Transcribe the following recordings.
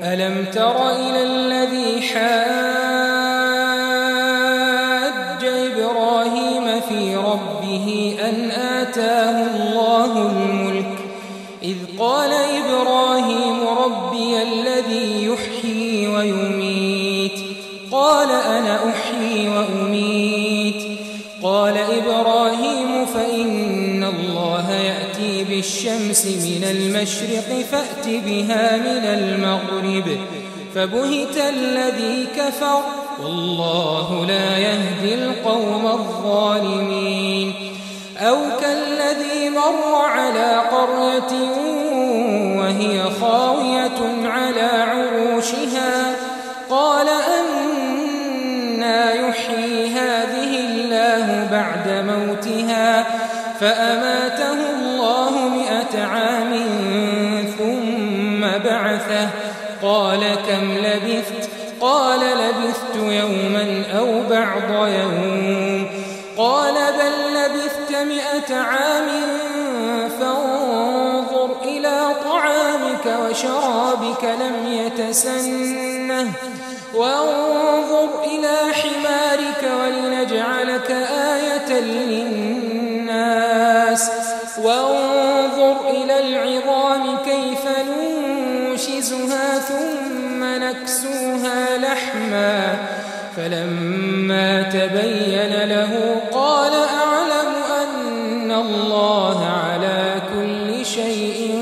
ألم تر إلى الذي حاج إبراهيم في ربه أن آتاه الله الملك إذ قال إبراهيم ربي الذي يحيي ويميت قال أنا أحيي وأميت قال إبراهيم فإن الله يأتي بالشمس من المشرق فأت بها من المغرب فبهت الذي كفر والله لا يهدي القوم الظالمين أو كالذي مر على قرية وهي خاوية على عروشها قال أنى يحيي هذه الله بعد موتها فأماته الله 100 عام ثم بعثه قال كم لبثت قال لبثت يوما أو بعض يوم قال بل لبثت 100 عام فانظر إلى طعامك وشرابك لم يتسنه وانظر إلى حمارك ولنجعلك آية للناس وانظر إلى العظام كيف ننشزها ثم نكسوها لحما فلما تبين له قال أعلم أن الله على كل شيء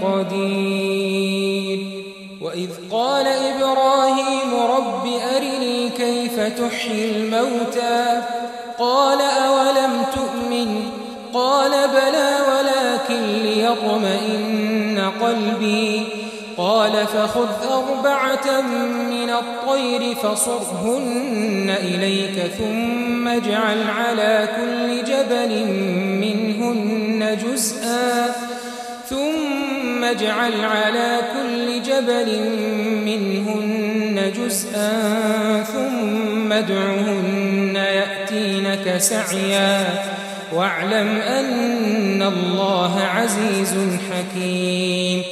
قدير وإذ قال إبراهيم رب أرني كيف تحيي الموتى قال أولم تؤمن قال بلى ولكن ليطمئن قلبي قال فخذ 4 من الطير فصرهن إليك ثم اجعل على كل جبل منهن جزءا ثم ادعهن يأتينك سعيا واعلم أن الله عزيز حكيم